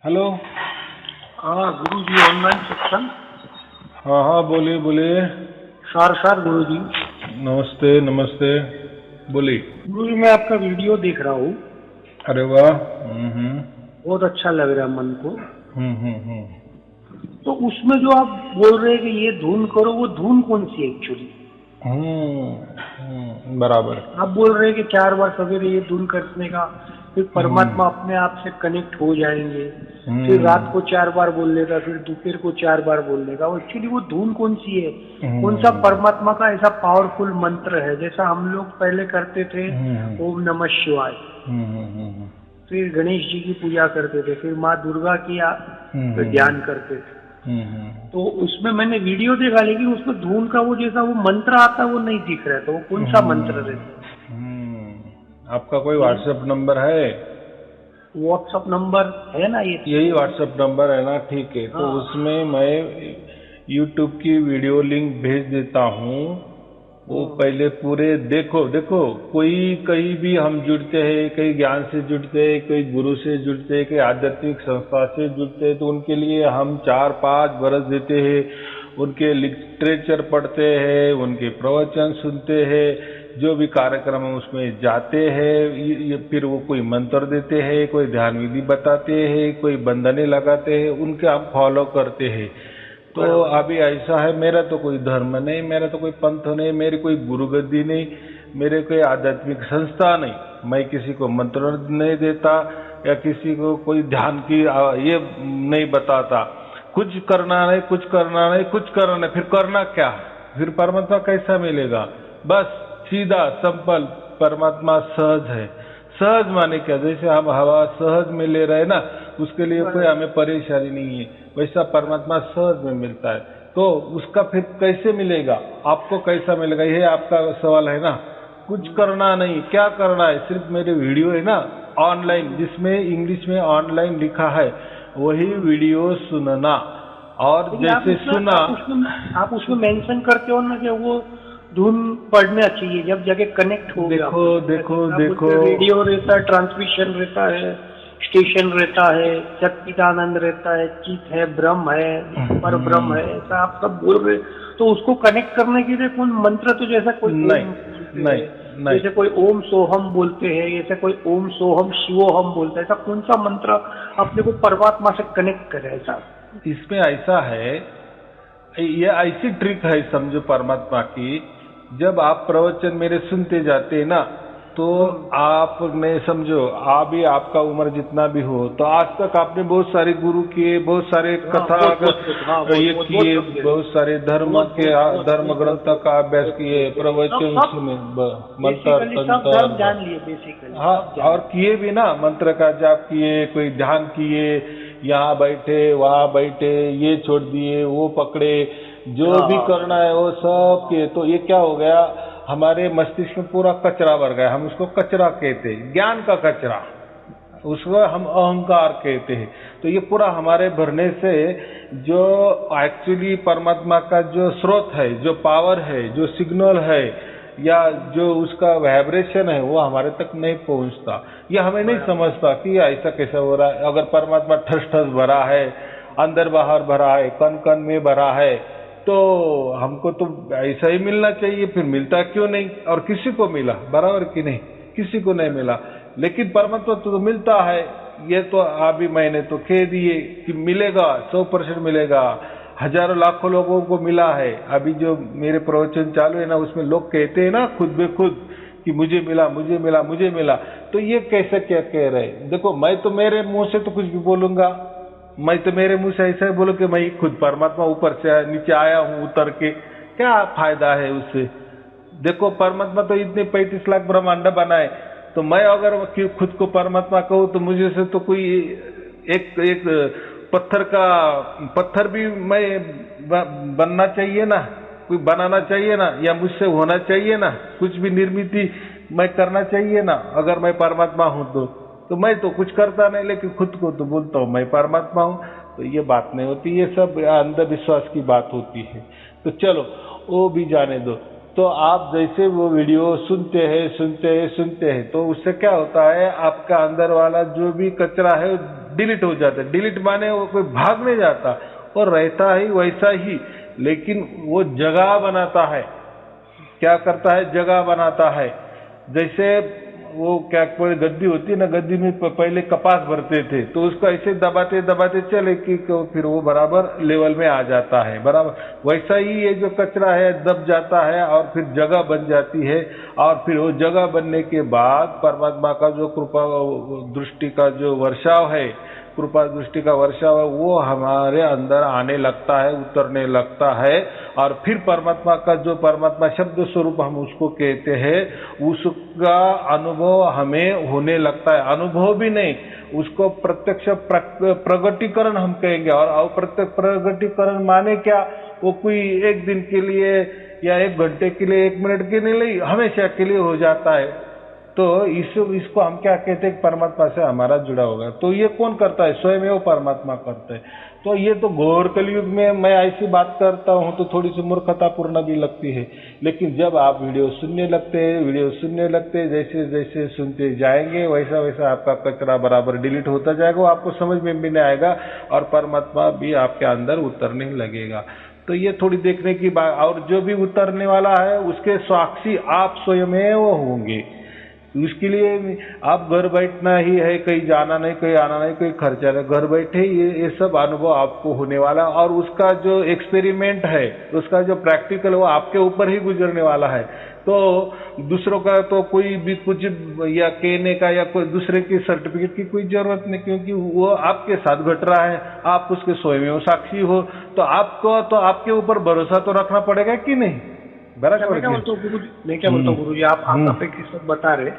Hello. हाँ गुरु जी, online सत्संग। हाँ हाँ, बोलिए बोलिए। सार गुरु जी। नमस्ते नमस्ते, बोलिए। गुरु जी, मैं आपका वीडियो देख रहा हूँ। अरे वाह। बहुत अच्छा लग रहा है मन को। हम्म। तो उसमें जो आप बोल रहे हैं कि ये धुन करो, वो धुन कौन सी है एक्चुअली? बराबर। आप बोल रहे हैं कि 4 बार सवेरे ये धुन करने का, फिर हम्म परमात्मा अपने आप से कनेक्ट हो जाएंगे। फिर रात हम्म को 4 बार बोल लेगा, फिर दोपहर को 4 बार बोल लेगा। वो एक्चुअली वो धुन कौन सी है? कौन सा हम्म परमात्मा का ऐसा पावरफुल मंत्र है, जैसा हम लोग पहले करते थे? हम्म ओम नमः शिवाय। हम्म फिर गणेश जी की पूजा करते थे, फिर माँ दुर्गा की ध्यान करते थे। हम्म तो उसमें मैंने वीडियो देखा, लेकिन उसमें धुन का वो जैसा वो मंत्र आता है वो नहीं दिख रहा है। तो वो कौन सा मंत्र रहता है? आपका कोई हम्म, व्हाट्सएप नंबर है? व्हाट्सअप नंबर है ना ये? यही व्हाट्सएप नंबर है ना? ठीक है, तो हाँ। उसमें मैं यूट्यूब की वीडियो लिंक भेज देता हूँ। वो हम्म, पहले पूरे देखो देखो। कोई कहीं भी हम जुड़ते हैं, कहीं ज्ञान से जुड़ते हैं, कोई गुरु से जुड़ते हैं, कोई आध्यात्मिक संस्था से जुड़ते हैं, तो उनके लिए हम 4-5 बरस देते हैं। उनके लिटरेचर पढ़ते हैं, उनके प्रवचन सुनते हैं, जो भी कार्यक्रम है उसमें जाते हैं। फिर वो कोई मंत्र देते हैं, कोई ध्यान विधि बताते हैं, कोई बंधने लगाते हैं, उनके हम फॉलो करते हैं। तो बराबर। अभी ऐसा है, मेरा तो कोई धर्म नहीं, मेरा तो कोई पंथ नहीं, मेरी कोई गुरु गद्दी नहीं, मेरे कोई आध्यात्मिक संस्था नहीं। मैं किसी को मंत्र नहीं देता या किसी को कोई ध्यान की ये नहीं बताता। कुछ करना नहीं, कुछ करना नहीं, कुछ करना नहीं। फिर करना क्या? फिर परमात्मा कैसा मिलेगा? बस सीधा सिंपल, परमात्मा सहज है। सहज माने क्या? जैसे हम हवा सहज में ले रहे हैं ना, उसके लिए कोई बराबर। हमें परेशानी नहीं है, वैसा परमात्मा सहज में मिलता है। तो उसका फिर कैसे मिलेगा? आपको कैसा मिलेगा, ये आपका सवाल है ना। कुछ करना नहीं, क्या करना है? सिर्फ मेरे वीडियो है ना ऑनलाइन, जिसमें इंग्लिश में ऑनलाइन लिखा है, वही वीडियो सुनना। और लेकिन आप जैसे उसमें सुना। आप उसमें मेंशन करते हो ना कि वो धुन पढ़ना चाहिए जब जगह कनेक्ट हो गया देखो अपन। जैसा देखो जैसा आप बोलते देखो। हैं, रेडियो रहता है, ट्रांसमिशन रहता है, स्टेशन रहता है, सच्चिदानंद रहता है, चित है, ब्रह्म है, पर ब्रह्म है, ऐसा आप सब बोल रहे। तो उसको कनेक्ट करने के लिए कौन मंत्र, तो जैसा कोई नहीं ओम बोलते नहीं हैं, नहीं। जैसे कोई ओम सोहम बोलते हैं, जैसे कोई ओम सोहम शिवोहम बोलता है, ऐसा कौन सा मंत्र अपने को परमात्मा से कनेक्ट करे ऐसा? इसमें ऐसा है, ये ऐसी ट्रिक है समझो परमात्मा की। जब आप प्रवचन मेरे सुनते जाते हैं ना, तो हम्म। आपने समझो, अभी आपका उम्र जितना भी हो, तो आज तक आपने बहुत सारे गुरु किए, बहुत सारे हाँ, कथा बहुत बहुत बहुत, हाँ, बहुत ये बहुत बहुत किए, समझे। बहुत सारे धर्म बहुत के बहुत बहुत धर्म बहुत बहुत ग्रंथ बहुत का अभ्यास बहुत किए, बहुत बहुत सब प्रवचन सब सुने, मंत्र बेसिकली सब धर्म तंत्र। जान लिए, बेसिकली हाँ, सब जान और लिए। किए भी ना, मंत्र का जाप किए, कोई ध्यान किए, यहाँ बैठे वहाँ बैठे, ये छोड़ दिए वो पकड़े, जो हाँ भी हाँ करना है वो सब किए। तो ये क्या हो गया, हमारे मस्तिष्क में पूरा कचरा भर गया। हम उसको कचरा कहते हैं, ज्ञान का कचरा, उसको हम अहंकार कहते हैं। तो ये पूरा हमारे भरने से जो एक्चुअली परमात्मा का जो स्रोत है, जो पावर है, जो सिग्नल है, या जो उसका वाइब्रेशन है, वो हमारे तक नहीं पहुंचता। ये हमें नहीं बराबर। समझता कि ऐसा कैसा हो रहा है। अगर परमात्मा ठस ठस भरा है, अंदर बाहर भरा है, कण कण में भरा है, तो हमको तो ऐसा ही मिलना चाहिए। फिर मिलता क्यों नहीं? और किसी को मिला बराबर कि नहीं? किसी को नहीं मिला, लेकिन परमात्मा तो मिलता है। ये तो अभी मैंने तो कह दिए कि मिलेगा, 100% मिलेगा। हजारों लाखों लोगों को मिला है। अभी जो मेरे प्रवचन चालू है ना, उसमें लोग कहते हैं ना खुद बे खुद कि मुझे मिला, मुझे मिला, मुझे मिला। तो ये कैसे क्या कह रहे? देखो, मैं तो मेरे मुंह से तो कुछ भी बोलूंगा। मैं तो मेरे मुंह से ऐसा ही बोलूं कि मैं खुद परमात्मा ऊपर से नीचे आया हूं उतर के, क्या फायदा है उससे? देखो, परमात्मा तो इतने 35 लाख ब्रह्मांड बनाए, तो मैं अगर खुद को परमात्मा कहूँ, तो मुझे से तो कोई एक एक पत्थर भी मैं बनना चाहिए ना, कोई बनाना चाहिए ना, या मुझसे होना चाहिए ना, कुछ भी निर्मित मैं करना चाहिए ना। अगर मैं परमात्मा हूं तो मैं तो कुछ करता नहीं, लेकिन खुद को तो बोलता हूँ मैं परमात्मा हूँ। तो ये बात नहीं होती, ये सब अंधविश्वास की बात होती है। तो चलो, वो भी जाने दो। तो आप जैसे वो वीडियो सुनते हैं, तो उससे क्या होता है, आपका अंदर वाला जो भी कचरा है डिलीट हो जाता है। डिलीट माने वो कोई भाग नहीं जाता, और रहता ही वैसा ही, लेकिन वो जगह बनाता है। क्या करता है? जगह बनाता है। जैसे वो क्या कोई गद्दी होती है ना, गद्दी में पहले कपास भरते थे, तो उसको ऐसे दबाते दबाते चले कि फिर वो बराबर लेवल में आ जाता है, बराबर। वैसा ही ये जो कचरा है दब जाता है और फिर जगह बन जाती है, और फिर वो जगह बनने के बाद परमात्मा का जो कृपा दृष्टि का जो वर्षाव है, कृपा दृष्टि का वर्षाव है, वो हमारे अंदर आने लगता है, उतरने लगता है, और फिर परमात्मा का जो परमात्मा शब्द स्वरूप हम उसको कहते हैं, उसका अनुभव हमें होने लगता है। अनुभव भी नहीं, उसको प्रत्यक्ष प्रगटीकरण हम कहेंगे। और अप्रत्यक्ष प्रगटीकरण माने क्या? वो कोई एक दिन के लिए या एक घंटे के लिए, एक मिनट के लिए, हमेशा के लिए हो जाता है। तो इसको हम क्या कहते हैं? परमात्मा से हमारा जुड़ा होगा। तो ये कौन करता है? स्वयं वो परमात्मा करता है। तो ये तो घोर कलयुग में मैं ऐसी बात करता हूँ तो थोड़ी सी मूर्खतापूर्ण भी लगती है, लेकिन जब आप वीडियो सुनने लगते हैं, जैसे जैसे सुनते जाएंगे वैसा वैसा आपका कचरा बराबर डिलीट होता जाएगा, वो आपको समझ में भी नहीं आएगा, और परमात्मा भी आपके अंदर उतरने लगेगा। तो ये थोड़ी देखने की बात। और जो भी उतरने वाला है उसके साक्षी आप स्वयं होंगे। उसके लिए आप घर बैठना ही है, कहीं जाना नहीं, कहीं आना नहीं, कोई खर्चा नहीं, घर बैठे ये सब अनुभव आपको होने वाला। और उसका जो एक्सपेरिमेंट है, उसका जो प्रैक्टिकल, वो आपके ऊपर ही गुजरने वाला है। तो दूसरों का तो कोई भी कुछ या कहने का या कोई दूसरे की सर्टिफिकेट की कोई जरूरत नहीं, क्योंकि वो आपके साथ घट रहा है, आप उसके स्वयं साक्षी हो। तो आपको तो आपके ऊपर भरोसा तो रखना पड़ेगा कि नहीं? बराबर। मैं क्या बोलता हूँ गुरु जी, आप एक सब बता रहे,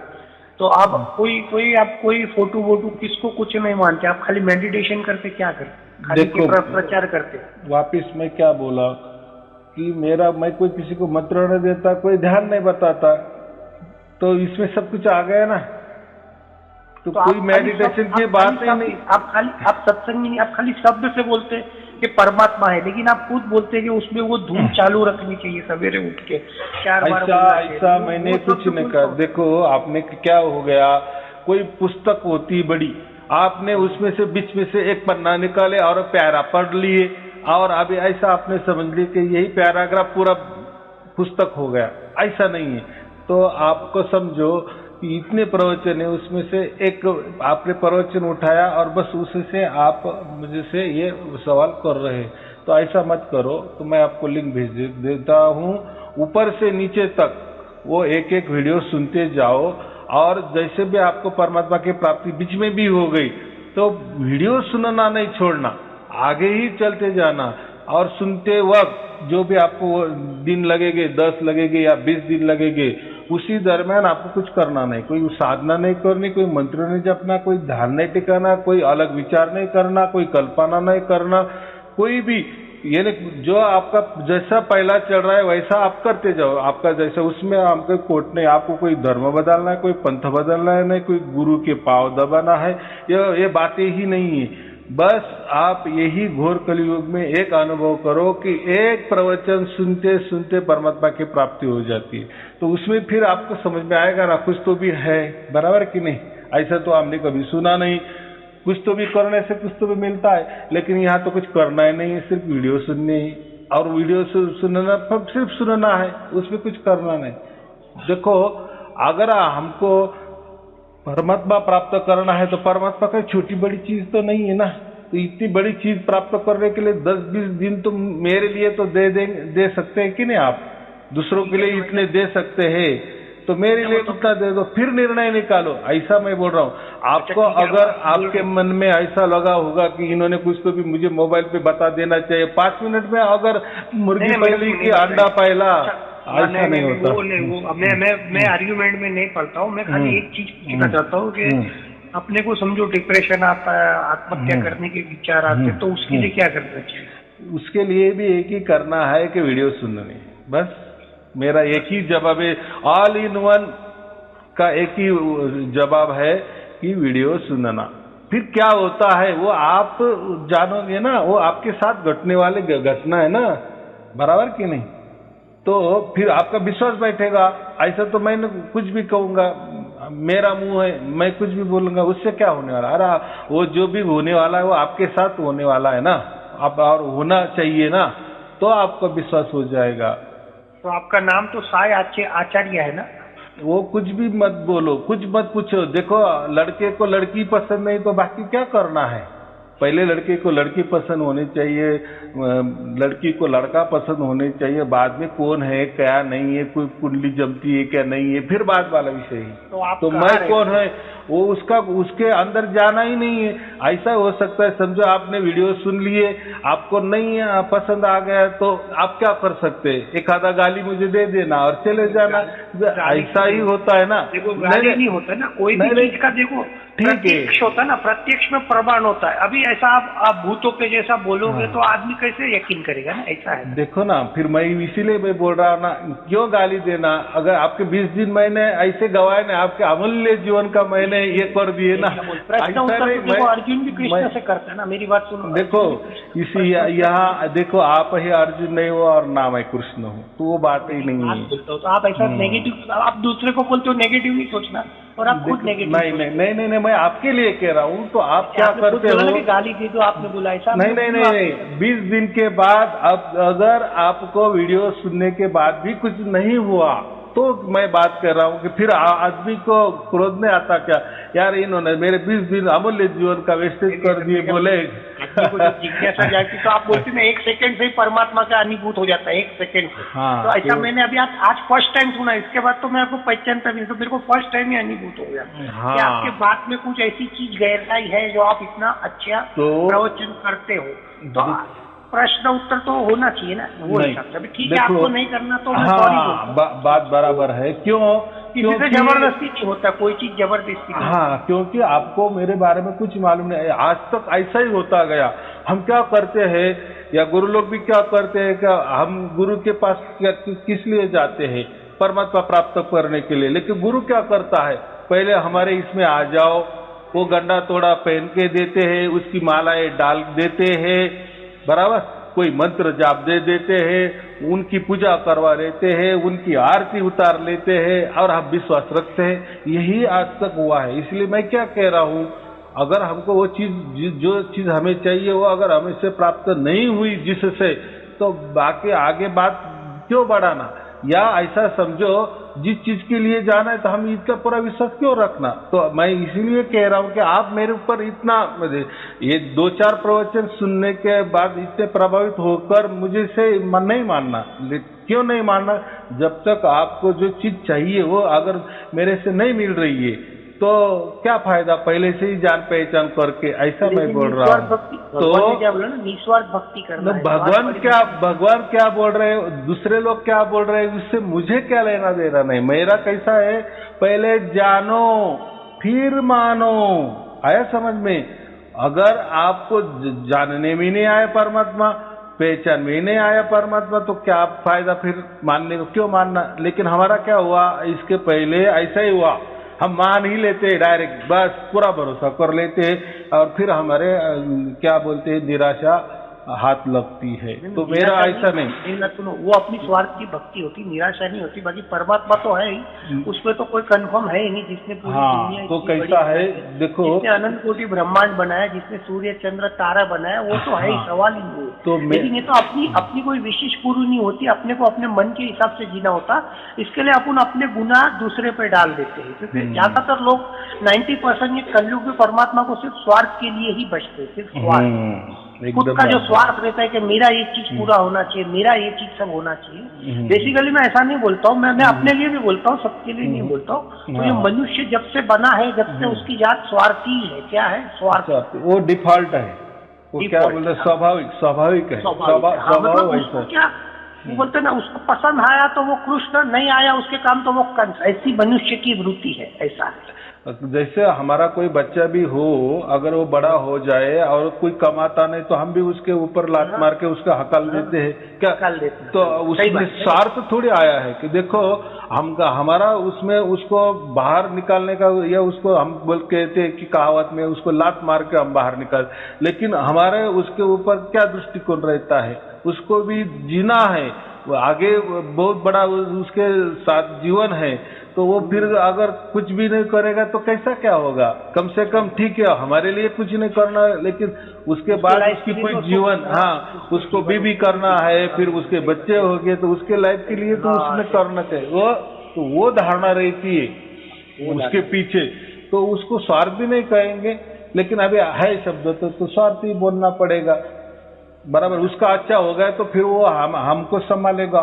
तो आप कोई फोटो वोटो किसको कुछ नहीं मानते, आप खाली मेडिटेशन करते, क्या करते? खाली प्रचार करते। वापिस मैं क्या बोला कि मैं कोई किसी को मंत्र नहीं देता, कोई ध्यान नहीं बताता, तो इसमें सब कुछ आ गया ना। तो कोई मेडिटेशन की बात ही नहीं। आप सत्संग नहीं, आप खाली शब्द से बोलते कि परमात्मा है, लेकिन आप खुद बोलते हैं कि उसमें वो धूम चालू रखनी चाहिए सवेरे उठ के 4 बार। ऐसा मैंने कुछ नहीं कहा। देखो आपने क्या हो गया, कोई पुस्तक होती बड़ी, आपने उसमें से बीच में से एक पन्ना निकाले और प्यारा पढ़ लिए, और अभी ऐसा आपने समझ लिया कि यही पैराग्राफ पूरा पुस्तक हो गया। ऐसा नहीं है। तो आपको समझो कि इतने प्रवचन है, उसमें से एक आपने प्रवचन उठाया और बस उससे आप मुझे से ये सवाल कर रहे हैं। तो ऐसा मत करो। तो मैं आपको लिंक भेज देता हूँ, ऊपर से नीचे तक वो एक एक वीडियो सुनते जाओ, और जैसे भी आपको परमात्मा की प्राप्ति बीच में भी हो गई तो वीडियो सुनना नहीं छोड़ना, आगे ही चलते जाना। और सुनते वक्त जो भी आपको दिन लगेंगे, 10 लगेंगे या 20 दिन लगेंगे, उसी दरमियान आपको कुछ करना नहीं, कोई साधना नहीं करनी, कोई मंत्र नहीं जपना, कोई ध्यान नहीं टिकाना, कोई अलग विचार नहीं करना, कोई कल्पना नहीं करना, कोई भी ये नहीं। जो आपका जैसा पहला चल रहा है वैसा आप करते जाओ, आपका जैसा, उसमें आपका कोट नहीं, आपको कोई धर्म बदलना है, कोई पंथ बदलना है, नहीं कोई गुरु के पांव दबाना है, ये बातें ही नहीं है। बस आप यही घोर कलयुग में एक अनुभव करो कि एक प्रवचन सुनते सुनते परमात्मा की प्राप्ति हो जाती है। तो उसमें फिर आपको समझ में आएगा ना, कुछ तो भी है, बराबर कि नहीं? ऐसा तो हमने कभी सुना नहीं। कुछ तो भी करने से कुछ तो भी मिलता है, लेकिन यहाँ तो कुछ करना ही नहीं है, सिर्फ वीडियो सुननी है, और वीडियो सुनना सिर्फ सुनना है, उसमें कुछ करना नहीं। देखो, अगर हमको परमात्मा प्राप्त करना है तो परमात्मा का छोटी बड़ी चीज तो नहीं है ना। तो इतनी बड़ी चीज प्राप्त करने के लिए 10-20 दिन तो मेरे लिए तो दे सकते हैं कि नहीं? आप दूसरों के लिए इतने दे सकते हैं, तो मेरे लिए कितना दे दो, फिर निर्णय निकालो। ऐसा मैं बोल रहा हूँ आपको। अगर आपके मन में ऐसा लगा होगा कि इन्होंने कुछ तो भी मुझे मोबाइल पे बता देना चाहिए, 5 मिनट में अगर मुर्गी पहली कि अंडा पहला, ऐसा नहीं होता। वो मैं आर्ग्यूमेंट में नहीं पढ़ता हूँ। मैं खाली एक चीज पूछना चाहता हूँ कि अपने को समझो डिप्रेशन आता है, आत्महत्या करने के विचार आते हैं, तो उसके लिए क्या करना चाहिए? उसके लिए भी एक ही करना है कि वीडियो सुननी। बस मेरा एक ही जवाब है, ऑल इन वन का एक ही जवाब है कि वीडियो सुनना। फिर क्या होता है वो आप जानोगे ना, वो आपके साथ घटने वाले घटना है ना, बराबर कि नहीं? तो फिर आपका विश्वास बैठेगा। ऐसा तो मैं कुछ भी कहूंगा, मेरा मुंह है, मैं कुछ भी बोलूंगा, उससे क्या होने वाला? अरे वो जो भी होने वाला है वो आपके साथ होने वाला है ना, आप और होना चाहिए ना, तो आपका विश्वास हो जाएगा। तो आपका नाम तो साई आचार्य है ना? वो कुछ भी मत बोलो, कुछ मत पूछो। देखो, लड़के को लड़की पसंद नहीं तो बाकी क्या करना है? पहले लड़के को लड़की पसंद होनी चाहिए, लड़की को लड़का पसंद होने चाहिए, बाद में कौन है क्या नहीं है, कोई कुंडली जमती है क्या नहीं है, फिर बाद वाला विषय है। तो मैं कौन है वो उसके अंदर जाना ही नहीं है। ऐसा हो सकता है, समझो आपने वीडियो सुन लिए, आपको नहीं पसंद आ गया तो आप क्या कर सकते हैं? एक आधा गाली मुझे दे देना और चले जाना, ऐसा ही होता है ना? देखो, गाली नहीं होता ना, कोई भी चीज का देखो प्रत्यक्ष होता है ना, प्रत्यक्ष में प्रमाण होता है। अभी ऐसा आप भूतों के जैसा बोलोगे तो आदमी कैसे यकीन करेगा ना, ऐसा है। देखो ना, फिर मैं इसीलिए मैं बोल रहा हूँ ना, क्यों गाली देना? अगर आपके 20 दिन मैंने ऐसे गवाए ना, आपके अमूल्य जीवन का मैंने ये कर दिए ना। प्रश्न उत्तर देखो अर्जुन भी कृष्ण से करता है ना, मेरी बात सुनो। देखो इसी यहाँ देखो, आप ही अर्जुन नहीं हो और ना मैं कृष्ण हूँ, तो वो बात ही नहीं है। तो आप ऐसा नेगेटिव, आप दूसरे को बोलते हो नेगेटिव नहीं सोचना, और आप खुद नेगेटिव। नहीं, मैं आपके लिए कह रहा हूँ। तो आप क्या करते हो? गाली दे दो, आपने बोला ऐसा। नहीं, 20 दिन के बाद अब अगर आपको वीडियो सुनने के बाद भी कुछ नहीं हुआ तो मैं बात कर रहा हूँ कि फिर आदमी को क्रोध में आता क्या, यार इन्होंने मेरे 20 दिन अमूल्य जीवन का वेस्टेज कर दिए, बोले। जिज्ञासा जाती तो आप बोलते ना 1 सेकंड से ही परमात्मा का अनुभूत हो जाता है, 1 सेकंड से। हाँ, तो ऐसा मैंने अभी आज फर्स्ट टाइम सुना, इसके बाद तो मैं आपको पहचानता नहीं, तो मेरे को फर्स्ट टाइम ही अनुभूत हो गया कि आपके बात में कुछ ऐसी चीज गहराई है जो आप इतना अच्छा प्रवचन करते हो। तो प्रश्न उत्तर तो होना चाहिए ना, वो हिसाब से। ठीक है, आपको नहीं करना तो मैं सॉरी बोलता हूं। बात बराबर है। क्यों? क्योंकि जबरदस्ती नहीं होता, कोई चीज जबरदस्ती नहीं। हाँ, क्योंकि आपको मेरे बारे में कुछ मालूम नहीं, आज तक ऐसा ही होता गया। हम क्या करते हैं, या गुरु लोग भी क्या करते हैं, कि हम गुरु के पास किस लिए जाते हैं? परमात्मा प्राप्त करने के लिए। लेकिन गुरु क्या करता है, पहले हमारे इसमें आ जाओ, वो गंडा तोड़ा पहन के देते हैं, उसकी मालाएं डाल देते हैं, बराबर, कोई मंत्र जाप दे देते हैं, उनकी पूजा करवा लेते हैं, उनकी आरती उतार लेते हैं और हम विश्वास रखते हैं। यही आज तक हुआ है। इसलिए मैं क्या कह रहा हूँ, अगर हमको वो चीज, जो चीज हमें चाहिए, वो अगर हमें से प्राप्त नहीं हुई जिससे, तो बाकी आगे बात क्यों बढ़ाना? या ऐसा समझो, जिस चीज के लिए जाना है तो हम इसका पूरा विश्वास क्यों रखना? तो मैं इसीलिए कह रहा हूँ कि आप मेरे ऊपर इतना, ये 2-4 प्रवचन सुनने के बाद इतने प्रभावित होकर मुझे से नहीं मानना। क्यों नहीं मानना? जब तक आपको जो चीज चाहिए वो अगर मेरे से नहीं मिल रही है तो क्या फायदा पहले से ही जान पहचान करके? ऐसा मैं बोल रहा हूँ। तो क्या बोला ना, निस्वार्थ भक्ति करना। भगवान क्या बोल रहे हैं, दूसरे लोग क्या बोल रहे हैं, उससे मुझे क्या लेना देना नहीं। मेरा कैसा है, पहले जानो फिर मानो। आया समझ में? अगर आपको जानने में नहीं आया परमात्मा, पहचान में नहीं आया परमात्मा, तो क्या फायदा फिर मानने को? क्यों मानना? लेकिन हमारा क्या हुआ, इसके पहले ऐसा ही हुआ, हम मान ही लेते हैं डायरेक्ट, बस पूरा भरोसा कर लेते हैं और फिर हमारे क्या बोलते हैं, निराशा हाथ लगती है। तो मेरा ऐसा नहीं, सुनो, वो अपनी स्वार्थ की भक्ति होती, निराशा नहीं होती। बाकी परमात्मा तो है ही, उसमें तो कोई कंफर्म है ही नहीं, जिसने पूरी दुनिया, तो कैसा है, देखो, जिसने अनंत कोटि ब्रह्मांड बनाया, जिसने सूर्य चंद्र तारा बनाया, वो तो है ही, सवाल ही नहीं है। तो लेकिन ये तो अपनी कोई विशेष पूरी नहीं होती, अपने को अपने मन के हिसाब से जीना होता। इसके लिए अपन अपने गुनाह दूसरे पे डाल देते हैं, क्योंकि ज्यादातर लोग 90% ये कलयुग में परमात्मा को सिर्फ स्वार्थ के लिए ही बचते हैं, सिर्फ स्वार्थ। खुद का जो स्वार्थ रहता है कि मेरा ये चीज पूरा होना चाहिए, मेरा ये चीज सब होना चाहिए। बेसिकली मैं ऐसा नहीं बोलता हूँ, मैं अपने लिए भी बोलता हूँ, सबके लिए नहीं बोलता हूँ। तो ये मनुष्य जब से बना है, जब से उसकी जात स्वार्थी है। क्या है स्वार्थ? वो डिफॉल्ट है, वो क्या बोलते हैं, स्वाभाविक है, स्वभाव ऐसा। क्या वो बोलते ना, उसको पसंद आया तो वो कृष्ण, नहीं आया उसके काम तो वो कंस। ऐसी मनुष्य की वृत्ति है, ऐसा है। जैसे हमारा कोई बच्चा भी हो, अगर वो बड़ा हो जाए और कोई कमाता नहीं तो हम भी उसके ऊपर लात मार के उसका हकल देते हैं क्या? तो उसमें स्वार्थ थोड़ी आया है कि देखो हमारा उसमें उसको बाहर निकालने का, या उसको हम बोल कहते हैं कि कहावत में, उसको लात मार के हम बाहर निकाल। लेकिन हमारे उसके ऊपर क्या दृष्टिकोण रहता है, उसको भी जीना है, आगे बहुत बड़ा उसके साथ जीवन है। तो वो फिर अगर कुछ भी नहीं करेगा तो कैसा क्या होगा? कम से कम ठीक है हमारे लिए कुछ नहीं करना, लेकिन उसके बाद उसकी कोई जीवन, हाँ उसको भी करना है, फिर उसके बच्चे हो गए तो उसके लाइफ के लिए तो उसने करना चाहिए। वो धारणा रहती है उसके पीछे, तो उसको स्वार्थ भी नहीं कहेंगे, लेकिन अभी है शब्द तो स्वार्थ ही बोलना पड़ेगा। बराबर, उसका अच्छा हो गया तो फिर वो हमको संभालेगा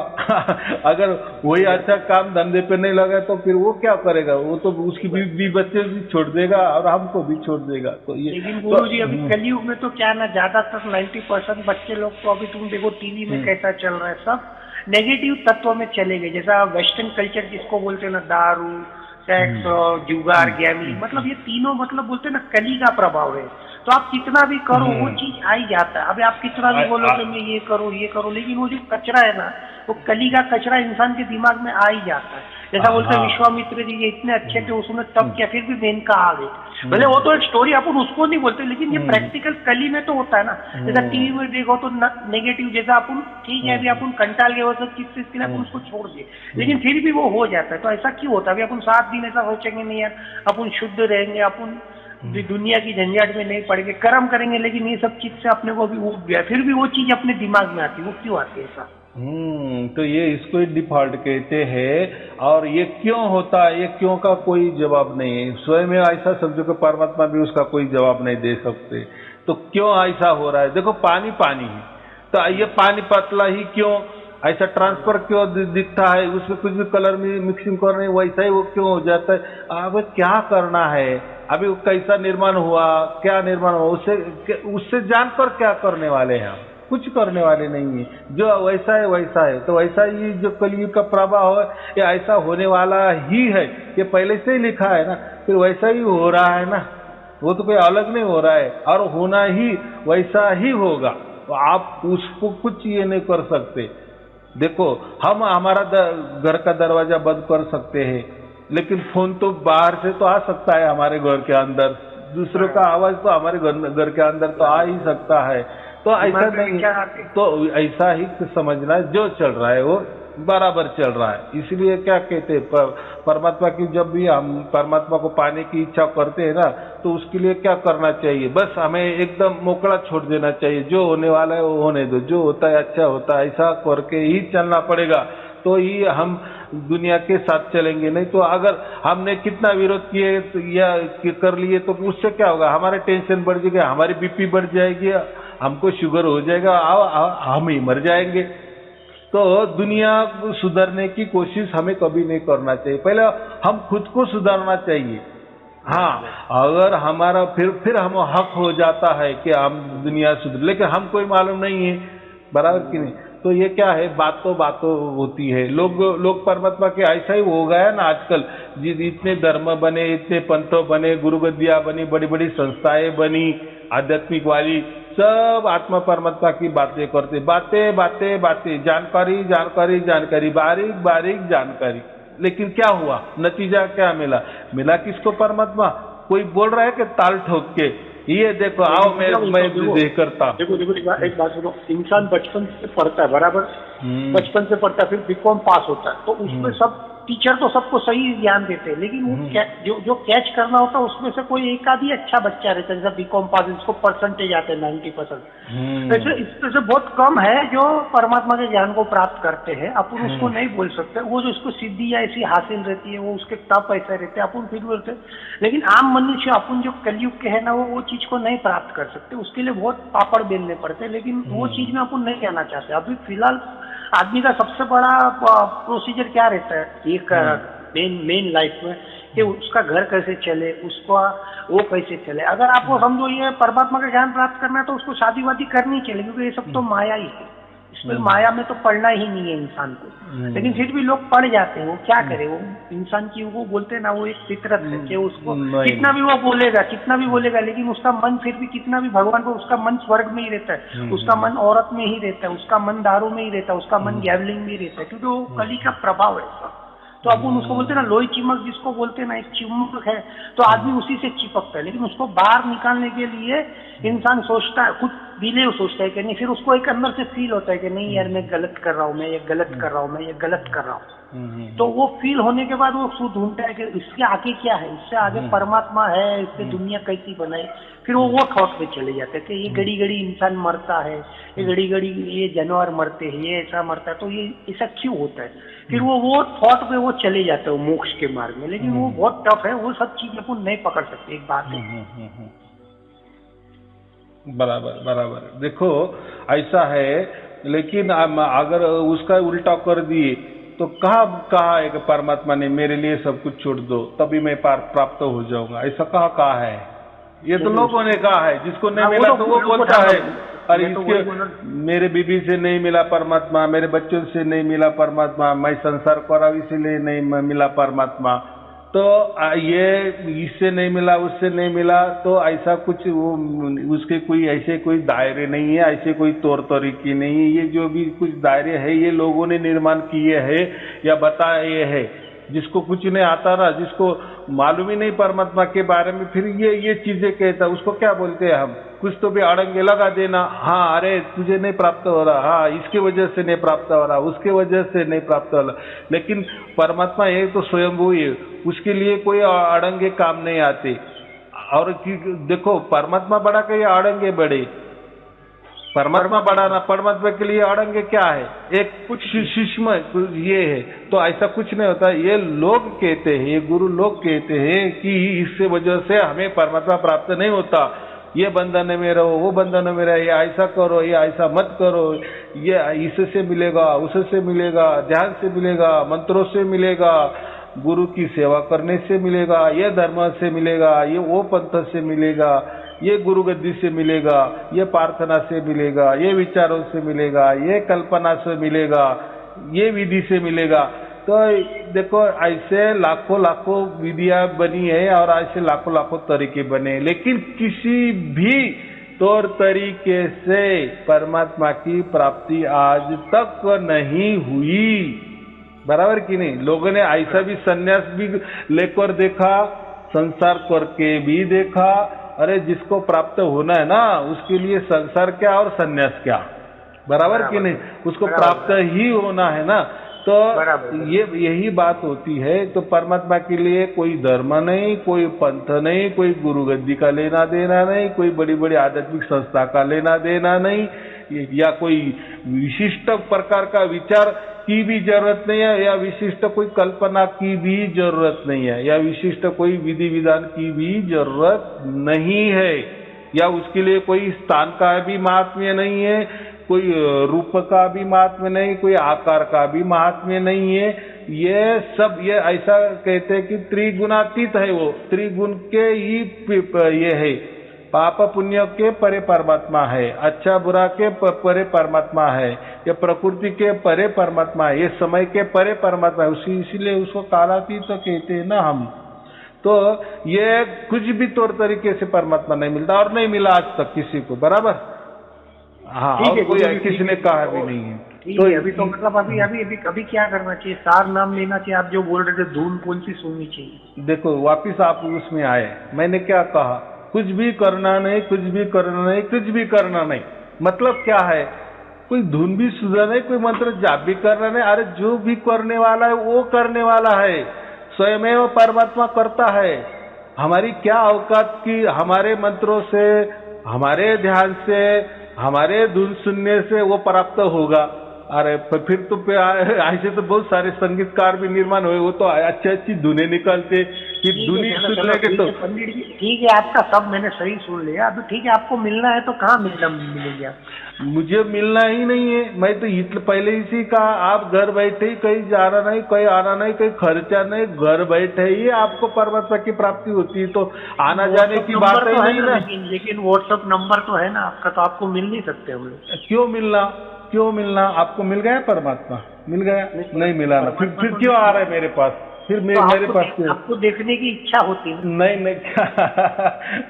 अगर वही अच्छा काम धंधे पे नहीं लगा तो फिर वो क्या करेगा? वो तो उसकी भी बच्चे भी छोड़ देगा और हमको भी छोड़ देगा। तो ये लेकिन गुरु जी अभी कलयुग में तो क्या ना, ज्यादातर 90% बच्चे लोग तो अभी तुम देखो टीवी में कैसा चल रहा है, सब नेगेटिव तत्व में चले गए। जैसा वेस्टर्न कल्चर जिसको बोलते हैं ना, दारू, सेक्स, जुगार, गैमलिंग, मतलब ये तीनों मतलब बोलते हैं ना कली का प्रभाव है। तो आप कितना भी करो वो चीज आ ही जाता है। अभी आप कितना भी बोलो कि मैं ये करो, लेकिन वो जो कचरा है ना, वो कली का कचरा इंसान के दिमाग में आ ही जाता है। जैसा बोलते हैं विश्वामित्र जी ये इतने अच्छे थे, उसने तब क्या, फिर भी मेनका आ गई। भले वो तो एक स्टोरी अपन उसको नहीं बोलते, लेकिन ये प्रैक्टिकल कली में तो होता है ना। जैसा टीवी में देखो तो नेगेटिव, जैसा अपन ठीक है अभी अपन कंटाल गए वो सब चीज से, इसके लिए अपन उसको छोड़ दिए, लेकिन फिर भी वो हो जाता है। तो ऐसा क्यों होता है? अभी अपन 7 दिन ऐसा सोचेंगे नहीं यार अपन शुद्ध रहेंगे, अपन दुनिया की झंझट में नहीं पड़ेंगे, कर्म करेंगे, लेकिन ये सब चीज से अपने को भी वो फिर भी वो चीज अपने दिमाग में आती है। वो क्यों आती है ऐसा? तो ये इसको ही डिफॉल्ट कहते हैं। और ये क्यों होता है, ये क्यों का कोई जवाब नहीं है। स्वयं में ऐसा समझो कि परमात्मा भी उसका कोई जवाब नहीं दे सकते। तो क्यों ऐसा हो रहा है? देखो पानी पानी है, तो ये पानी पतला ही क्यों, ऐसा ट्रांसफर क्यों दिखता है, उसमें कुछ भी कलर में मिक्सिंग कर रहे वैसा ही वो क्यों हो जाता है? अब क्या करना है, अभी वो कैसा निर्माण हुआ, क्या निर्माण हुआ, उससे जानकर क्या करने वाले हैं हम? कुछ करने वाले नहीं है। जो वैसा है वैसा है। तो वैसा ही जो कलयुग का प्रभाव है ये ऐसा होने वाला ही है, ये पहले से ही लिखा है ना, फिर वैसा ही हो रहा है ना, वो तो कोई अलग नहीं हो रहा है, और होना ही वैसा ही होगा। तो आप उसको कुछ ये नहीं कर सकते। देखो हम हमारा घर का दरवाजा बंद कर सकते हैं, लेकिन फोन तो बाहर से तो आ सकता है हमारे घर के अंदर, दूसरों का आवाज तो हमारे घर के अंदर तो आ ही सकता है। तो ऐसा नहीं, तो ऐसा ही समझना जो चल रहा है वो बराबर चल रहा है। इसलिए क्या कहते हैं परमात्मा की, जब भी हम परमात्मा को पाने की इच्छा करते हैं ना, तो उसके लिए क्या करना चाहिए? बस हमें एकदम मोकड़ा छोड़ देना चाहिए। जो होने वाला है वो होने दो, जो होता है अच्छा होता है, ऐसा करके ही चलना पड़ेगा। तो ही हम दुनिया के साथ चलेंगे। नहीं तो अगर हमने कितना विरोध किए तो या कर लिए तो उससे क्या होगा? हमारे टेंशन बढ़ जाएगा, हमारी बीपी बढ़ जाएगी, हमको शुगर हो जाएगा, हम ही मर जाएंगे। तो दुनिया सुधरने की कोशिश हमें कभी नहीं करना चाहिए। पहले हम खुद को सुधारना चाहिए। हाँ, अगर हमारा फिर हम हक हो जाता है कि हम दुनिया सुधर, लेकिन हम कोई मालूम नहीं है, बराबर कि नहीं? तो ये क्या है, बातों होती है। लोग परमात्मा के ऐसा ही हो गया ना आजकल, इतने धर्म बने, इतने पंथ बने, गुरुगद्दियां बनी, बड़ी बड़ी संस्थाएं बनी आध्यात्मिक वाली, सब आत्मा परमात्मा की बातें करते, बातें, जानकारी, बारीक जानकारी। लेकिन क्या हुआ, नतीजा क्या मिला किसको? परमात्मा। कोई बोल रहा है कि ताल ठोक के ये देखो आओ मैं देख करता। देखो एक बात सुनो, इंसान बचपन से पढ़ता है, बराबर, बचपन से पढ़ता है, फिर बीकॉम पास होता है, तो उसमें सब टीचर तो सबको सही ज्ञान देते हैं, लेकिन वो जो कैच करना होता है उसमें से कोई एक आधी अच्छा बच्चा रहता है, जैसा बीकॉम पास, इसको परसेंटेज आते हैं 90%। वैसे इसमें से बहुत कम है जो परमात्मा के ज्ञान को प्राप्त करते हैं। अपन उसको नहीं बोल सकते, वो जो उसको सिद्धि या ऐसी हासिल रहती है, वो उसके तप ऐसे रहते हैं, अपन फिर बोलते। लेकिन आम मनुष्य अपन जो कलयुग के है ना, वो चीज को नहीं प्राप्त कर सकते, उसके लिए बहुत पापड़ बेलने पड़ते हैं। लेकिन वो चीज में अपन नहीं कहना चाहते। अभी फिलहाल आदमी का सबसे बड़ा प्रोसीजर क्या रहता है एक मेन लाइफ में, कि उसका घर कैसे चले, उसका वो कैसे चले। अगर आपको समझो ये परमात्मा का ज्ञान प्राप्त करना है तो उसको शादी वादी करनी चाहिए, क्योंकि ये सब तो माया ही है। इसमें माया में तो पढ़ना ही नहीं है इंसान को, लेकिन फिर भी लोग पढ़ जाते हैं। वो क्या करे, वो इंसान की वो बोलते हैं ना, वो एक फितरत है कि उसको कितना भी वो बोलेगा, लेकिन उसका मन फिर भी कितना भी भगवान को, उसका मन स्वर्ग में ही रहता है, उसका मन औरत में ही रहता है, उसका मन दारू में ही रहता है, उसका मन गैवलिंग में ही रहता है, क्योंकि वो कली का प्रभाव है ऐसा। तो अपन उसको बोलते हैं ना लोही चिमक, जिसको बोलते हैं ना, एक चिमक है, तो आदमी उसी से चिपकता है। लेकिन उसको बाहर निकालने के लिए इंसान सोचता है, खुद बिलीव सोचता है कि नहीं, फिर उसको एक अंदर से फील होता है कि नहीं यार मैं गलत कर रहा हूँ, मैं ये गलत कर रहा हूँ, मैं ये गलत कर रहा हूँ। तो वो फील होने के बाद वो ढूंढता है कि इसके आगे क्या है, इससे आगे परमात्मा है, इससे दुनिया कैसी बनाए। फिर वो थॉट पे चले जाते हैं कि ये घड़ी घड़ी इंसान मरता है, ये घड़ी घड़ी ये जानवर मरते हैं, ये ऐसा मरता है, तो ये ऐसा क्यों होता है। फिर वो थॉट पे वो चले जाते हैं मोक्ष के मार्ग में। लेकिन वो बहुत टफ है, वो सब चीजें अपन नहीं पकड़ सकते। एक बात है। बराबर बराबर। देखो ऐसा है, लेकिन अगर उसका उल्टा कर दिए तो कहा है कि परमात्मा ने मेरे लिए सब कुछ छोड़ दो तभी मैं प्राप्त हो जाऊंगा, ऐसा कहा है। ये तो लोगों ने कहा है, जिसको नहीं मिला तो वो बोलता है अरे इसके मेरे बीबी से नहीं मिला परमात्मा, मेरे बच्चों से नहीं मिला परमात्मा, मैं संसार करा इसीलिए नहीं मिला परमात्मा। तो ये इससे नहीं मिला उससे नहीं मिला, तो ऐसा कुछ उसके कोई ऐसे कोई दायरे नहीं है, ऐसे कोई तौर तरीके नहीं है। ये जो भी कुछ दायरे है ये लोगों ने निर्माण किए हैं या बताए हैं। जिसको कुछ नहीं आता ना, जिसको मालूम ही नहीं परमात्मा के बारे में, फिर ये चीजें कहता है, उसको क्या बोलते हैं हम, कुछ तो भी अड़ंगे लगा देना। हाँ अरे तुझे नहीं प्राप्त हो रहा, हाँ इसके वजह से नहीं प्राप्त हो रहा, उसके वजह से नहीं प्राप्त हो रहा। लेकिन परमात्मा ये तो स्वयंभू है, उसके लिए कोई अड़ंगे काम नहीं आते। और देखो परमात्मा बड़ा के या अड़ंगे बड़े, परमात्मा बढ़ाना, परमात्मा के लिए अड़ंगे क्या है, एक कुछ सूक्ष्म ये है। तो ऐसा कुछ नहीं होता। ये लोग कहते हैं, ये गुरु लोग कहते हैं कि इससे वजह से हमें परमात्मा प्राप्त नहीं होता, ये बंधन में रहो, वो बंधन में रहो, ये ऐसा करो, ये ऐसा मत करो, ये इससे मिलेगा, उससे मिलेगा, ध्यान से मिलेगा, मंत्रों से मिलेगा, गुरु की सेवा करने से मिलेगा, ये धर्म से मिलेगा, ये वो पंथ से मिलेगा, ये गुरु गद्दी से मिलेगा, ये प्रार्थना से मिलेगा, ये विचारों से मिलेगा, ये कल्पना से मिलेगा, ये विधि से मिलेगा। तो देखो ऐसे लाखों लाखों विधियां बनी है और ऐसे लाखों लाखों तरीके बने, लेकिन किसी भी तौर तरीके से परमात्मा की प्राप्ति आज तक नहीं हुई। बराबर कि नहीं। लोगों ने ऐसा भी संन्यास भी लेकर देखा, संसार करके भी देखा। अरे जिसको प्राप्त होना है ना उसके लिए संसार क्या और संन्यास क्या, बराबर कि नहीं, उसको प्राप्त ही होना है ना। तो यही बात होती है। तो परमात्मा के लिए कोई धर्म नहीं, कोई पंथ नहीं, कोई गुरु गद्दी का लेना देना नहीं, कोई बड़ी बड़ी आध्यात्मिक संस्था का लेना देना नहीं, या कोई विशिष्ट प्रकार का विचार की भी जरूरत नहीं है, या विशिष्ट कोई कल्पना की भी जरूरत नहीं है, या विशिष्ट कोई विधि विधान की भी जरूरत नहीं है, या उसके लिए कोई स्थान का भी महात्म्य नहीं है, कोई रूप का भी महात्म्य नहीं, कोई आकार का भी महात्म्य नहीं है। ये सब ये ऐसा कहते हैं कि त्रिगुणातीत है, वो त्रिगुण के ही ये है, पाप पुण्य के परे परमात्मा है, अच्छा बुरा के परे परमात्मा है, ये प्रकृति के परे परमात्मा है, ये समय के परे परमात्मा है। इसीलिए उसको कालातीत तो कहते हैं ना हम। तो ये कुछ भी तौर तरीके से परमात्मा नहीं मिलता और नहीं मिला आज तक किसी को, बराबर। हाँ, और कोई किसी ने कहा भी नहीं है। तो अभी तो मतलब अभी क्या करना चाहिए, सार नाम लेना चाहिए। आप जो बोल रहे थे धुन कौन सी सुननी चाहिए। देखो वापिस आप उसमें आए, मैंने क्या कहा, कुछ भी करना नहीं, कुछ भी करना नहीं, कुछ भी करना नहीं। मतलब क्या है, कोई धुन भी सुना नहीं, कोई मंत्र जाप भी करना नहीं। अरे जो भी करने वाला है वो करने वाला है, स्वयं परमात्मा करता है। हमारी क्या औकात की, हमारे मंत्रों से, हमारे ध्यान से, हमारे धुन सुनने से वो प्राप्त होगा। अरे फिर तो ऐसे तो बहुत सारे संगीतकार भी निर्माण हुए, वो तो अच्छी अच्छी धुनें निकालते, फिर धुनी सुनने के तो पंडित जी ठीक है, आपका सब मैंने सही सुन लिया। अभी ठीक है, आपको मिलना है तो कहाँ मिलेगी आप। मुझे मिलना ही नहीं है, मैं तो पहले इसी का, आप घर बैठे ही, कहीं जाना नहीं, कहीं आना नहीं, कहीं खर्चा नहीं, घर बैठे ही आपको परमात्मा की प्राप्ति होती है। तो आना जाने की बात ही नहीं ना। लेकिन व्हाट्सएप नंबर तो है ना आपका, तो आपको मिल नहीं सकते हम लोग। क्यों मिलना, आपको मिल गया परमात्मा, मिल गया नहीं मिला ना, फिर क्यों आ रहा है मेरे पास, फिर मेरे पास आपको देखने की इच्छा होती है। नहीं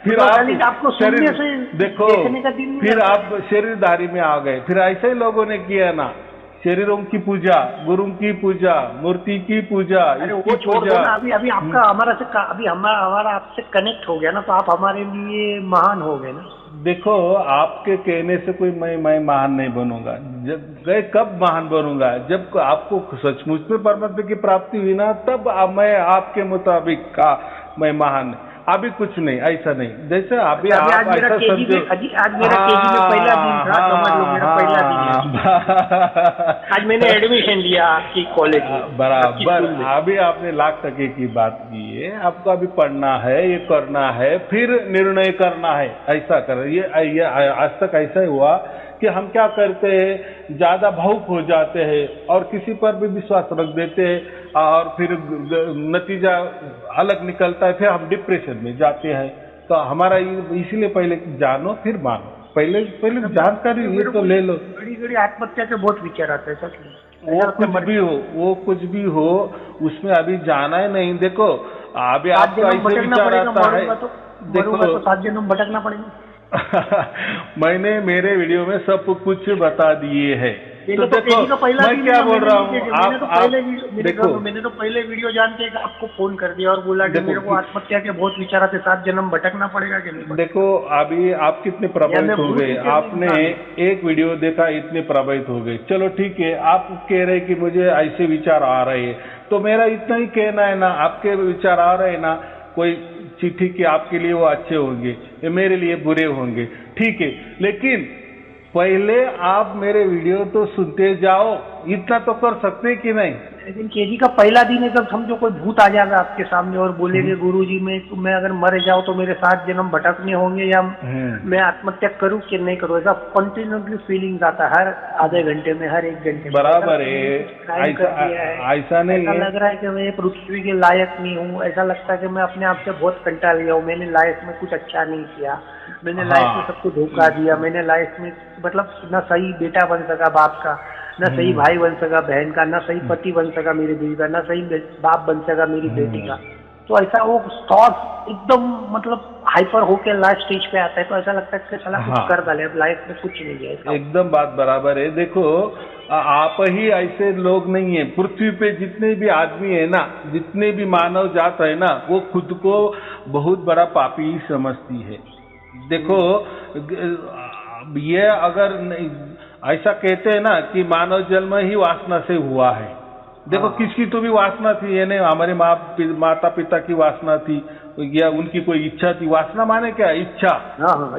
फिर आपको सुनने से देखो, फिर आप शरीरधारी में आ गए। फिर ऐसे ही लोगों ने किया ना, शरीरों की पूजा, गुरु की पूजा, मूर्ति की पूजा, वो छोड़ दो ना। अभी आपका हमारा आपसे कनेक्ट हो गया ना, तो आप हमारे लिए महान हो गए ना। देखो, आपके कहने से कोई मैं महान नहीं बनूंगा। जब गए कब महान बनूंगा, जब आपको सचमुच में परमात्मा की प्राप्ति हुई ना, तब मैं आपके मुताबिक का मैं महान। अभी कुछ नहीं, ऐसा नहीं। जैसे अभी अच्छा, आप ऐसा समझो। आज मेरा केजी में पहला दिन था, समझ लो मेरा पहला दिन है। आज मैंने एडमिशन लिया आपकी कॉलेज में, बराबर। अभी आपने लाख टके की बात की है। आपको अभी पढ़ना है, ये करना है, फिर निर्णय करना है, ऐसा कर। ये आज तक ऐसा ही हुआ कि हम क्या करते हैं, ज्यादा भावुक हो जाते हैं और किसी पर भी विश्वास रख देते हैं और फिर नतीजा अलग निकलता है, फिर हम डिप्रेशन में जाते हैं। तो हमारा इसीलिए पहले जानो फिर मानो। पहले जानकारी ये तो ले लो। घड़ी आत्महत्या के बहुत विचार आते हैं सच में। वो कुछ भी हो, उसमें अभी जाना ही नहीं। देखो, अभी आपका ऐसे विचार आता है, देखो 7 जन्म भटकना पड़ेगा। मैंने मेरे वीडियो में सब कुछ बता दिए हैं। तो देखो, मैं क्या बोल रहा हूँ, मैंने तो पहले वीडियो जान के आपको फोन कर दिया और बोला कि मेरे को आत्महत्या के बहुत विचार आते, 7 जन्म भटकना पड़ेगा कि नहीं। देखो, अभी आप कितने प्रभावित हो गए। आपने एक वीडियो देखा, इतने प्रभावित हो गए। चलो ठीक है, आप कह रहे कि मुझे ऐसे विचार आ रहे हैं, तो मेरा इतना ही कहना है ना, आपके विचार आ रहे हैं ना, कोई चिट्ठी कि आपके लिए वो अच्छे होंगे, मेरे लिए बुरे होंगे, ठीक है। लेकिन पहले आप मेरे वीडियो तो सुनते जाओ, इतना तो कर सकते कि नहीं। लेकिन केजी का पहला दिन है, जब समझो कोई भूत आ जाएगा आपके सामने और बोलेगे गुरुजी मैं अगर मर जाऊं तो मेरे 7 जन्म भटकने होंगे, या मैं आत्महत्या करूं कि नहीं करूं, ऐसा कंटिन्यूसली फीलिंग्स आता है हर आधे घंटे में, हर 1 घंटे में। बराबर है, ऐसा नहीं ऐसा लग रहा है कि मैं पृथ्वी के लायक नहीं हूँ। ऐसा लगता है कि मैं अपने आप से बहुत कंटाल गया हूँ। मैंने लाइफ में कुछ अच्छा नहीं किया, मैंने लाइफ में सबको धोखा दिया, मैंने लाइफ में मतलब ना सही बेटा बन सका बाप का, ना सही भाई बन सका बहन का, ना सही पति बन सका मेरी बीवी का, ना सही बाप बन सका मेरी बेटी का। तो ऐसा वो थॉट एकदम मतलब हाइपर होके लास्ट स्टेज पे आता है, तो ऐसा लगता है कि साला कुछ कर डाले, अब लाइफ में कुछ नहीं है। एकदम बात बराबर है। देखो, आप ही ऐसे लोग नहीं है, पृथ्वी पे जितने भी आदमी है ना, जितने भी मानव जात है ना, वो खुद को बहुत बड़ा पापी ही समझती है। देखो, ये अगर ऐसा कहते हैं ना कि मानव जन्म ही वासना से हुआ है। देखो, किसकी तो भी वासना थी, ये नहीं हमारे माता पिता की वासना थी या उनकी कोई इच्छा थी। वासना माने क्या, इच्छा।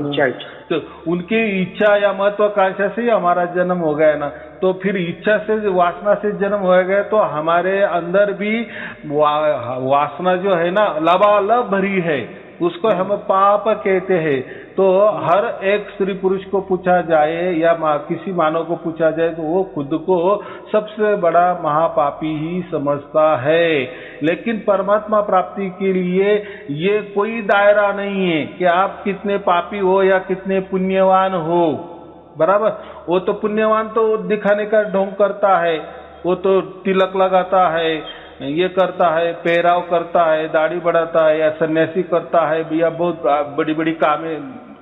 इच्छा। तो उनकी इच्छा या महत्वाकांक्षा से ही हमारा जन्म हो गया ना। तो फिर इच्छा से, वासना से जन्म हो गया, तो हमारे अंदर भी वासना जो है ना, लबालब भरी है, उसको हम पाप कहते हैं। तो हर एक स्त्री पुरुष को पूछा जाए या किसी मानव को पूछा जाए, तो वो खुद को सबसे बड़ा महापापी ही समझता है। लेकिन परमात्मा प्राप्ति के लिए ये कोई दायरा नहीं है कि आप कितने पापी हो या कितने पुण्यवान हो। बराबर, वो तो पुण्यवान तो दिखाने का ढोंग करता है, वो तो तिलक लगाता है, ये करता है, पहराव करता है, दाढ़ी बढ़ाता है, या सन्यासी करता है, या बहुत बड़ी बड़ी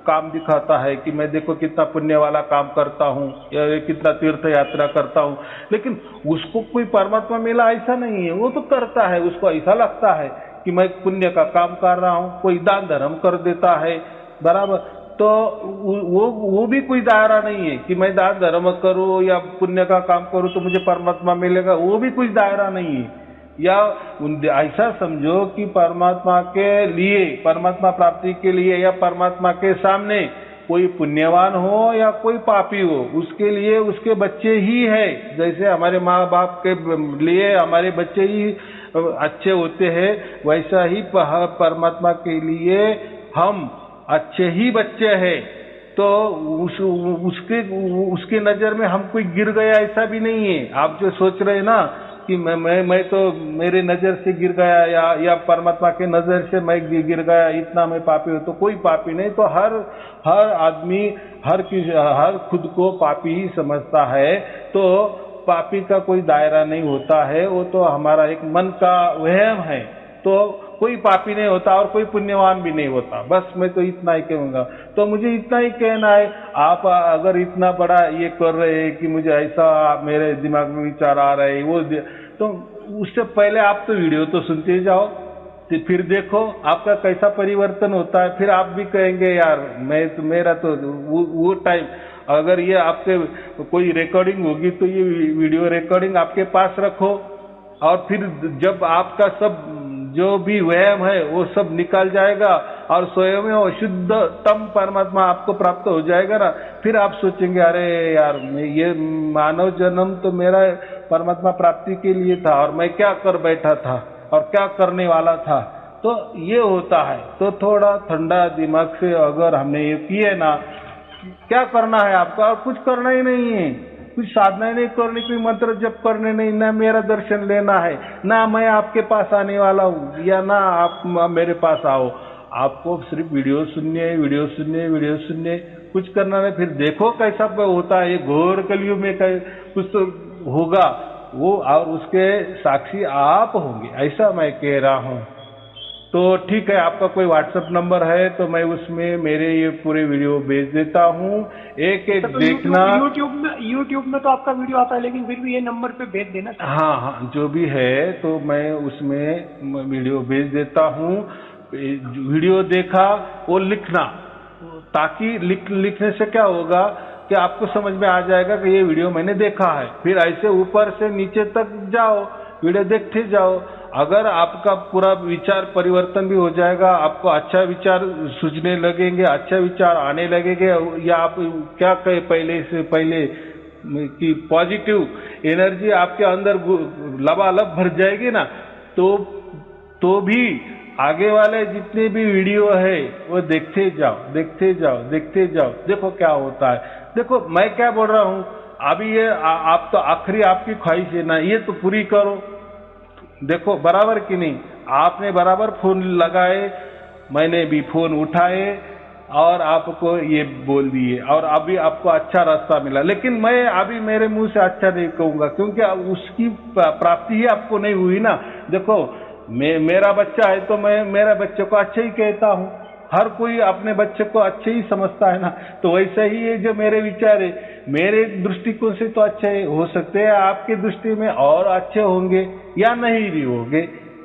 काम दिखाता है कि मैं देखो कितना पुण्य वाला काम करता हूँ या कितना तीर्थ यात्रा करता हूँ। लेकिन उसको कोई परमात्मा मिला ऐसा नहीं है। वो तो करता है, उसको ऐसा लगता है कि मैं पुण्य का काम कर रहा हूँ। कोई दान धर्म कर देता है, बराबर, तो वो भी कोई दायरा नहीं है कि मैं दान धर्म करूँ या पुण्य का काम करूँ तो मुझे परमात्मा मिलेगा। वो भी कुछ दायरा नहीं है। या ऐसा समझो कि परमात्मा के लिए, परमात्मा प्राप्ति के लिए या परमात्मा के सामने कोई पुण्यवान हो या कोई पापी हो, उसके लिए उसके बच्चे ही है। जैसे हमारे माँ बाप के लिए हमारे बच्चे ही अच्छे होते हैं, वैसा ही परमात्मा के लिए हम अच्छे ही बच्चे हैं। तो उसके नजर में हम कोई गिर गया ऐसा भी नहीं है। आप जो सोच रहे हैं ना कि मैं तो मेरे नजर से गिर गया या परमात्मा के नजर से मैं गिर गया, इतना मैं पापी हूँ, तो कोई पापी नहीं। तो हर आदमी हर खुद को पापी ही समझता है। तो पापी का कोई दायरा नहीं होता है, वो तो हमारा एक मन का वहम है। तो कोई पापी नहीं होता और कोई पुण्यवान भी नहीं होता। बस मैं तो इतना ही कहूँगा। तो मुझे इतना ही कहना है, आप अगर इतना बड़ा ये कर रहे हैं कि मुझे ऐसा मेरे दिमाग में विचार आ रहे हैं, वो तो उससे पहले आप तो वीडियो तो सुनते जाओ, फिर देखो आपका कैसा परिवर्तन होता है। फिर आप भी कहेंगे यार मैं तो मेरा तो वो टाइम, अगर ये आपके कोई रिकॉर्डिंग होगी तो ये वीडियो रिकॉर्डिंग आपके पास रखो, और फिर जब आपका सब जो भी वहम है वो सब निकल जाएगा और स्वयं में शुद्धतम परमात्मा आपको प्राप्त हो जाएगा ना, फिर आप सोचेंगे अरे यार ये मानव जन्म तो मेरा परमात्मा प्राप्ति के लिए था और मैं क्या कर बैठा था और क्या करने वाला था। तो ये होता है। तो थोड़ा ठंडा दिमाग से अगर हमने ये किए ना, क्या करना है आपका, और कुछ करना ही नहीं है, कुछ साधना ही नहीं करनी, कोई मंत्र जप करने नहीं, ना मेरा दर्शन लेना है, ना मैं आपके पास आने वाला हूँ या ना आप मेरे पास आओ। आपको सिर्फ वीडियो सुननी है, वीडियो सुननी है, वीडियो सुननी है, कुछ करना नहीं। फिर देखो कैसा होता है, ये घोर कलयुग में कुछ तो होगा वो, और उसके साक्षी आप होंगे, ऐसा मैं कह रहा हूँ। तो ठीक है, आपका कोई व्हाट्सएप नंबर है तो मैं उसमें मेरे ये पूरे वीडियो भेज देता हूँ, एक एक तो देखना। यूट्यूब में तो आपका वीडियो आता है, लेकिन फिर भी ये नंबर पे भेज देना। हाँ हाँ, जो भी है तो मैं उसमें वीडियो भेज देता हूँ। वीडियो देखा वो लिखना, ताकि लिखने से क्या होगा कि आपको समझ में आ जाएगा कि ये वीडियो मैंने देखा है। फिर ऐसे ऊपर से नीचे तक जाओ, वीडियो देखते जाओ। अगर आपका पूरा विचार परिवर्तन भी हो जाएगा, आपको अच्छा विचार सूझने लगेंगे, अच्छा विचार आने लगेंगे, या आप क्या कहे पहले से पहले कि पॉजिटिव एनर्जी आपके अंदर लबालब भर जाएगी ना, तो भी आगे वाले जितने भी वीडियो है वो देखते जाओ, देखते जाओ, देखते जाओ, देखो क्या होता है। देखो मैं क्या बोल रहा हूँ अभी, ये आप तो आखिरी आपकी ख्वाहिश है ना, ये तो पूरी करो। देखो बराबर कि नहीं, आपने बराबर फोन लगाए, मैंने भी फोन उठाए और आपको ये बोल दिए, और अभी आपको अच्छा रास्ता मिला। लेकिन मैं अभी मेरे मुंह से अच्छा नहीं कहूंगा, क्योंकि उसकी प्राप्ति ही आपको नहीं हुई ना। देखो मेरा बच्चा है तो मैं मेरा बच्चे को अच्छा ही कहता हूँ, हर कोई अपने बच्चे को अच्छे ही समझता है ना। तो वैसा ही ये जो मेरे विचार है, मेरे दृष्टिकोण से तो अच्छे हो सकते हैं, आपकी दृष्टि में और अच्छे होंगे या नहीं भी होंगे,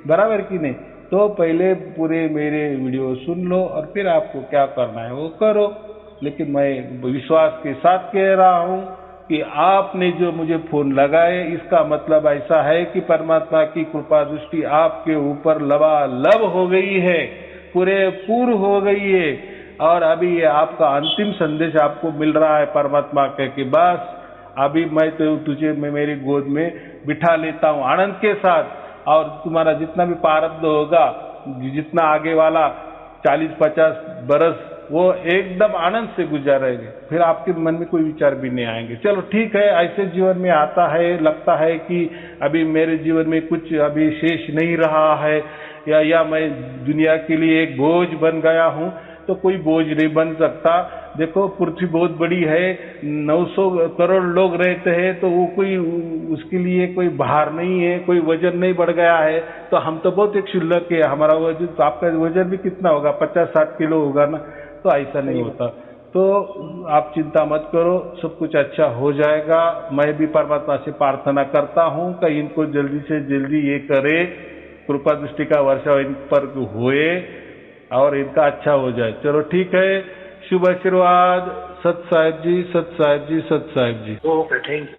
बराबर कि नहीं। तो पहले पूरे मेरे वीडियो सुन लो और फिर आपको क्या करना है वो करो। लेकिन मैं विश्वास के साथ कह रहा हूँ कि आपने जो मुझे फोन लगाए, इसका मतलब ऐसा है कि परमात्मा की कृपा दृष्टि आपके ऊपर लबालब हो गई है, पूर्ण हो गई है। और अभी ये आपका अंतिम संदेश आपको मिल रहा है परमात्मा के कि बस अभी मैं तो तुझे मैं मेरी गोद में बिठा लेता हूँ आनंद के साथ, और तुम्हारा जितना भी प्रारब्ध होगा, जितना आगे वाला 40-50 बरस वो एकदम आनंद से गुजारेंगे, फिर आपके मन में कोई विचार भी नहीं आएंगे। चलो ठीक है, ऐसे जीवन में आता है, लगता है कि अभी मेरे जीवन में कुछ अभी शेष नहीं रहा है, या मैं दुनिया के लिए एक बोझ बन गया हूँ, तो कोई बोझ नहीं बन सकता। देखो पृथ्वी बहुत बड़ी है, 900 करोड़ लोग रहते हैं, तो वो कोई उसके लिए कोई भार नहीं है, कोई वजन नहीं बढ़ गया है। तो हम तो बहुत एक क्षुल्लक है, हमारा वजन तो आपका वजन भी कितना होगा, 50-60 किलो होगा ना। तो ऐसा नहीं होता। तो आप चिंता मत करो, सब कुछ अच्छा हो जाएगा। मैं भी परमात्मा से प्रार्थना करता हूँ कि इनको जल्दी से जल्दी ये करे, कृपा दृष्टि का वर्षा इन पर होए और इनका अच्छा हो जाए। चलो ठीक है, शुभ आशीर्वाद। सत साहिब जी, सत साहिब जी, सत साहिब जी। Okay, thank you.